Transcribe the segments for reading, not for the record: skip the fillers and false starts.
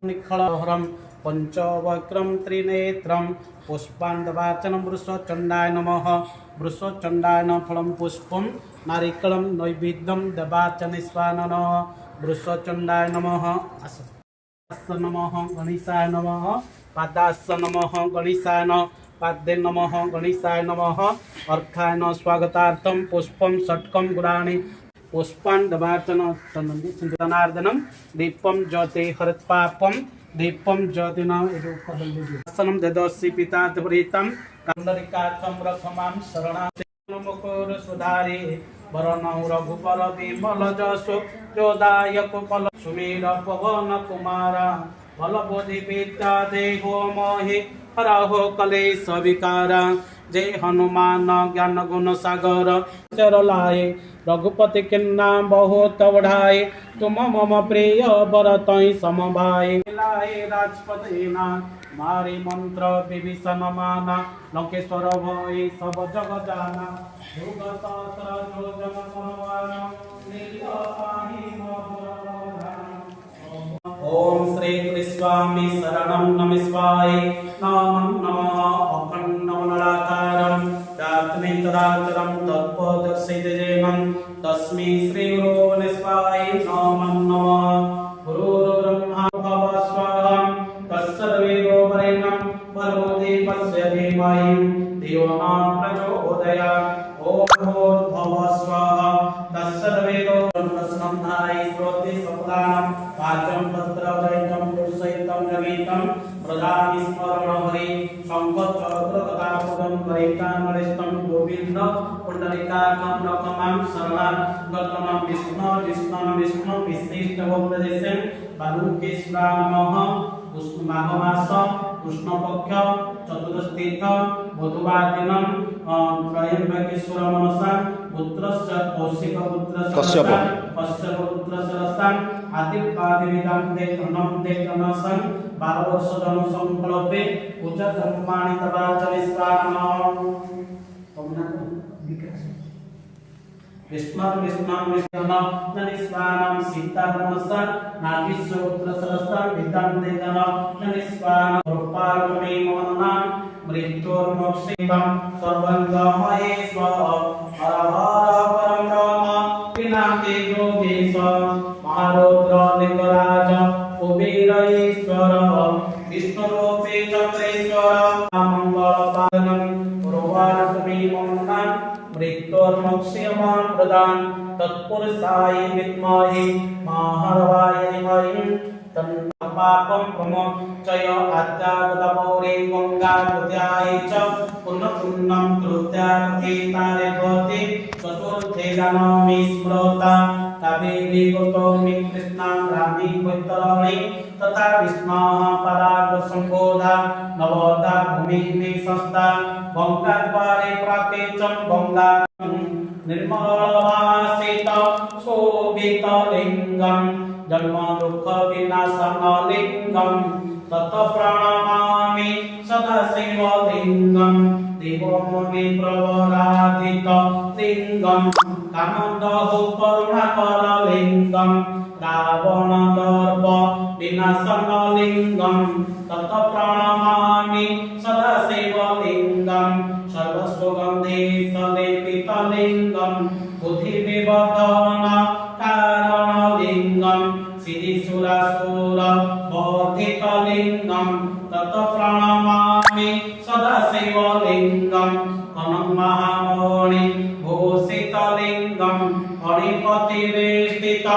निखलहरं पंचवक्रं त्रिनेत्रं पुष्पाण्डवाचनं वृषचण्डाय नमः। वृषचण्डाय फलं पुष्पं नारिकेलं नैवेद्यं देवार्चनेश्वराय वृषचण्डाय नमः। अस्य नमः गणेशाय नमः। पादास्य नमः गणेशाय नमः। पाद्ये नमः गणेशाय नमः। अर्घाय स्वागतार्थं पुष्पं षट्कं गुणानि पुष्पाण्डवाचनं दीपं ज्योति हरत्पापं दीपं ज्योतिनासनं ददसि पिता त्वरितं कंदरिकार्थं रथमां शरणामुकुर सुधारे वरणौ रघुपर विमल जसो जोदायक फल सुमेर पवन कुमार बलबोधि विद्या देहो मोहि हरहो कलेश विकार जय हनुमान ज्ञान गुण सागर चरलाए रघुपति के नाम बहुत बढ़ाए तुम मम प्रिय बरतई समभाए लाए राजपति ना मारी मंत्र विभीषण माना लंकेश्वर भय सब जग जाना ओम श्री कृष्णामि शरणं नमस्वाय नमः नमः अखंडमण्डलाकारं व्याप्तं चराचरं तत्पदर्शितजेनं तस्मै श्री गुरवे नमस्वाय नमः नमः गुरुर्ब्रह्मा भवस्वाहं तत्सर्वेदो वरेण्यं भर्गो देवस्य धीमहि धियो न प्रचोदयात् ओम भूर्भुवस्वाहा तत्सर्वेदो स्कन्धाय स्रोते सपदानं वाचं भद्रवैतं पुरुषैतं नवीतं प्रदानि स्मरण हरि शंखचक्र गदापदं वैतामरेष्टं गोविन्द पुण्डरीकाकं रकमां शरणागतं विष्णु विशिष्टभोगदेशं बालुकेश्वरामः माघ मास कृष्ण पक्ष चतुर्दश तीर्थ बुधवार दिन त्रयंबकेश्वर मनसा पुत्रस्य कौशिक पुत्रस्य कश्यप पुत्रस्य रस्तान आदिपादिविदां देतनं देतनसं 12 वर्ष जन्म संकल्पे पूजा धर्माणि तवाचनिस्वानम विष्णुर्विष्णुर्विष्णुननिस्वानं सीतारमसा नागेश्वरपुत्रसरस्तां विद्यां देतनं रूपारुणी मनना मृत्युर्मोक्षितं सर्वंगमहेश्वर हर हर परं ब्रह्म पिनाकी योगेश महारुद्र लिंगराज कुबेरेश्वर विष्णुरूपे चक्रेश्वर मंगलपादनं गुरुवारुणी मनना मृत्युर्मोक्षयमां प्रदान तत्पुरुषाय विद्महे महादेवाय धीमहि तन्नपापं प्रमोचय आद्यागतपौरे गंगापुत्याय च पुण्यपुण्यं कृत्यार्थेतारे भवति चतुर्थे जानमि स्मृता कावेरी गौतमी कृष्णां रामी वैतरणी तथा विष्णुः पराग संबोधा नवदा भूमिः संस्था गंगाद्वारे प्राकेचं गंगा निर्मलभासित शोभितलिङ्गं जन्म दुःख विनाशनलिङ्गं तत् प्रणमामि सदा शिवलिङ्गं देवमुनि प्रवराधित लिङ्गं कामदह करुणाकरलिङ्गं रावणदर्प विनाशनलिङ्गं तत् प्रणमामि सदा शिवलिङ्गं सर्वसुगन्धे सलेपितलिङ्गं बुद्धिविवर्धन कारणलिङ्गं सिद्धिसुरासुर वर्धितलिङ्गं तत् प्रणमामि सदा शिवलिङ्गं अनन्महामणि भूषितलिङ्गं फणिपतिवेष्टित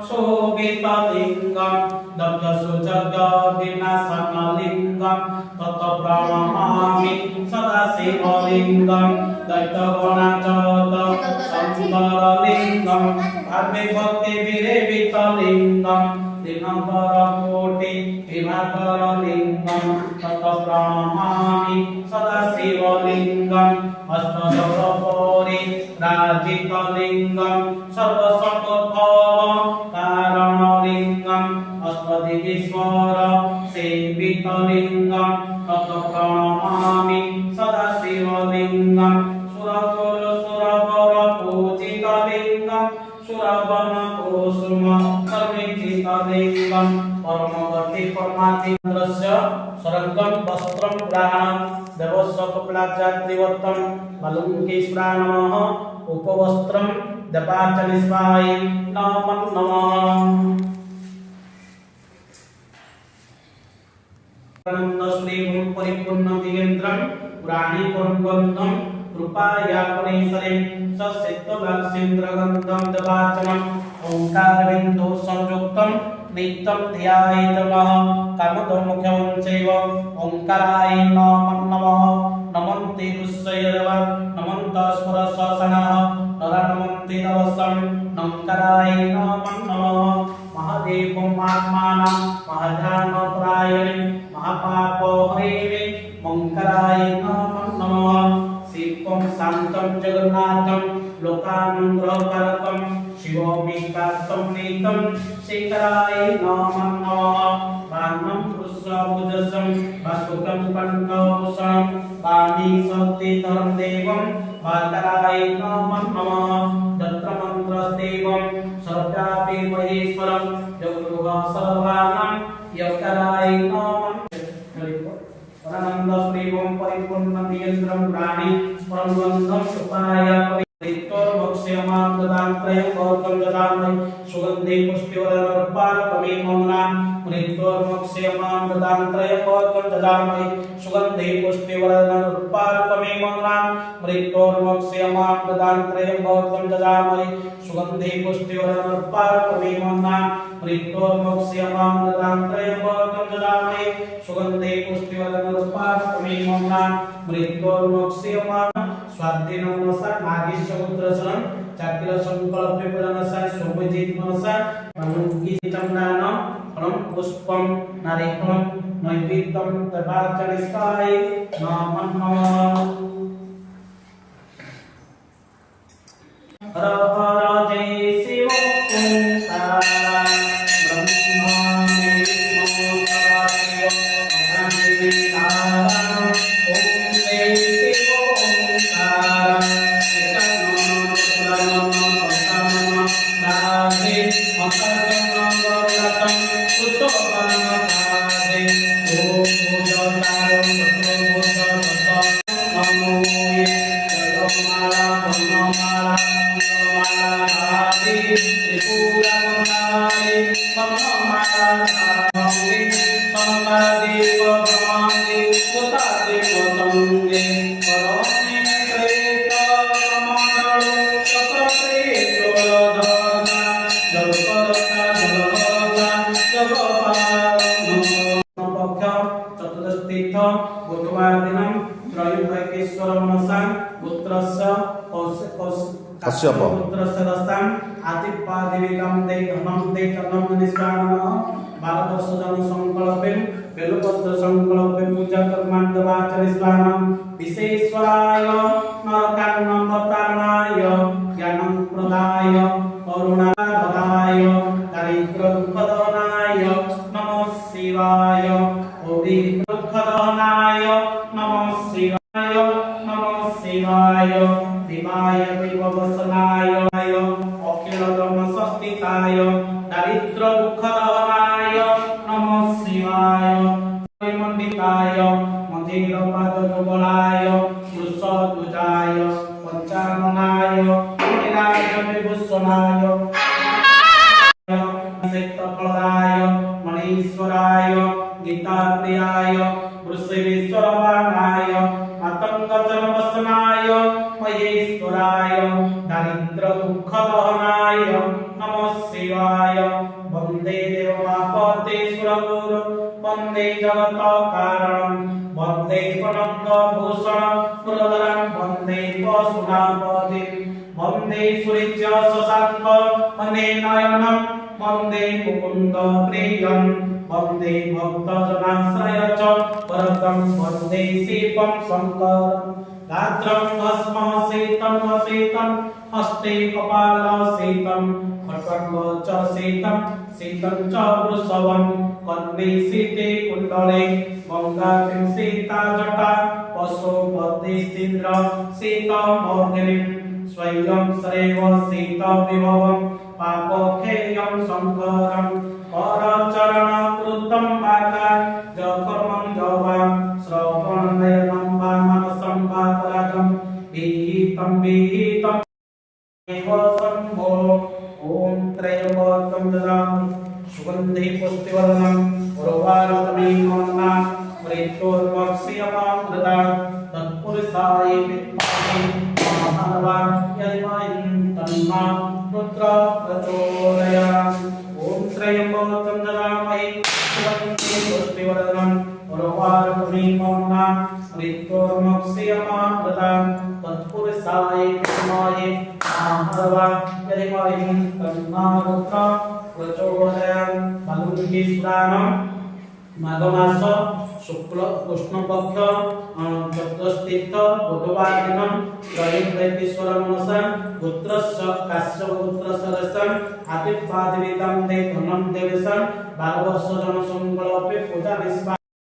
शोभितलिङ्गं दग्धसुजग विनाशनलिङ्गं तत् प्रणमामि सदा शिवलिङ्गं दैत्यगणाचत शङ्करलिङ्गं भाग्यभक्तिविरेवितलिङ्गं दिनकरकोटि विभाकरलिङ्गं तत् प्रणमामि सदा शिवलिङ्गं अष्टदशपरि राजितलिङ्गं सर्वसम्पद्भव कारणलिङ्गं अष्टदिगीश्वर सेवितलिङ्गं तत् प्रणमामि सदा शिवलिङ्गं सुरसुरसुरवर पूजितलिङ्गं सुरवन कुसुम सर्वे लिंगम परमगति परम परमार्थीन्द्रस्य शरङ्गं वस्त्रं पुराणं देवस्य कपिलाचार्यवर्तं मलुङ्केश्वराय नमः उपवस्त्रं दपाचनिस्वाय नमो नमः श्रीं परिपूर्ण दिगेन्द्रं पुराणी परमगन्धं कृपाया परेशरे ससिद्धवाक्सेन्द्रगन्धं दवाचनम् ओंकारबिन्दु संयुक्तं नित्यं ध्यायेतमः कामदोमुख्यं चैव ओंकाराय नमो नमः नमन्ते ऋषयदेव नमन्तस्वरससनः नरनमन्ते नवसं नमकाराय नमो नमः महादेवं आत्मानं महाध्यानपरायणे महापापहरे मंकराय नमो नमः शिवं शान्तं जगन्नाथं लोकानुग्रहकारकं शिवमेकान्तं नीतं शेखराय नमो नमः बाणं पुष्पभुजसं वासुकं कण्ठभूषणं वाणी शक्तिधरं देवं वाकराय नमो नमः दत्तमन्त्रदेवं सर्वव्यापी महेश्वरं जगद्गुरुः सर्वाणां यक्कराय नमः आनंद श्रीवं परिपूर्ण दिगेन्द्रं पुराणी परमगन्धं सुपाय परितोर्वक्ष्यमां ददान्त्रयं गौतम ददामि सुगन्धे पुष्टिवरनर्पारकमे ममनां परितोर्वक्ष्यमां ददान्त्रयं गौतम ददामि सुगन्धे पुष्टिवरनर्पारकमे ममनां परितोर्वक्ष्यमां ददान्त्रयं गौतम ददामि सुगन्धे पुष्टिवरनर्पारकमे ममनां परितोर्वक्ष्यमां ददान्त्रयं गौतम ददामि सुगन्धे पुष्टिवरनर्पारकमे ममनां परितोर्वक्ष्यमां स्वाधीनमनसा नागेशपुत्रसनं चाकिल संकल्प विपदनसा सोमजित मनसा मनुकी चंदान फलं पुष्पं नारिफलं नैवेद्यं ददाचनिष्ठाय नमो नमः हर हर जय शिव ओंकार ब्रह्माण्डे नमो नारायण ओम जय शिव ओंकार कश्यप पुत्रस्य दस्तां आतिपादिविकं दे धनं दे चरणं निष्कामः भारतवर्षजन संकल्पेन बेलपत्र संकल्पे पूजा कर्मान्तवाचनिस्वानं विशेश्वराय नरकान्नवतारणाय ज्ञानं प्रदाय करुणाधराय दारिद्र्यदुःखदहनाय नमः शिवाय दुःखदहनाय नमः शिवाय नमः शिवाय दिवाय विभवसनाय अखिल धर्म संस्थिताय दारिद्र दुःख दहनाय नमः शिवाय मंडिताय मंदिर पाद जुगलाय वृषध्वजाय पंचाननाय निराज विभूषणाय फलदाय मणीश्वराय गीताप्रियाय वृषभेश्वरवाणाय आतंकजनवसनाय महेश्वराय दारिद्र दुःख दहनाय नमः शिवाय वन्दे देवमापते सुरगुरु वन्दे जगत कारणं वन्दे प्रणतभूषण पुरधरं वन्दे पशुनापतिं वन्दे सूर्य शशाङ्क वन्दे नयनं वन्दे मुकुन्द प्रियं वन्दे भक्तजनाश्रय च वरदं वन्दे शिवं शङ्करं गात्रं भस्मशीतं वशीतं हस्ते कपालशीतं खड्गं च शीतं च वृषभं कन्ये शीते कुण्डले गङ्गां सीता जटा पशुपतिस्तीन्द्र शीतमोहिनीं स्वयं सरेव शीतविभवं पापखेयं शङ्करं करचरणकृतं श्रुतं वा जकर्मं जवा श्रवणनयनं वा मनसं वा परागं विहितं एव शम्भो ॐ त्रयम्बकं ददामि सुगन्धि पुष्टिवर्धनं उर्वारुकमेकमन्ना मृत्योर्वक्ष्यमामृता तत्पुरुषाय विद्महे महादेवाय तन्मा रुद्र प्रचोदयात् ॐ त्र्यम्बकं ददामि सुगन्धि पुष्टिवर्धनं उर्वारुकमेकमन्ना मृत्योर्वक्ष्यमामृता तत्पुरुषाय विद्महे महादेवाय तन्मा रुद्र प्रचोदयात् फाल्गुनी पुराणं माघ मास शुक्ल कृष्ण पक्ष चतुर्थीर्थ बुधवार दिन त्रयोदशीश्वर मनसा पुत्रस्य काश्यप पुत्रस्य दर्शन आदित्यादिविदं दे धनं देवेशन 12 वर्ष जन संकल्पे पूजा विश्वास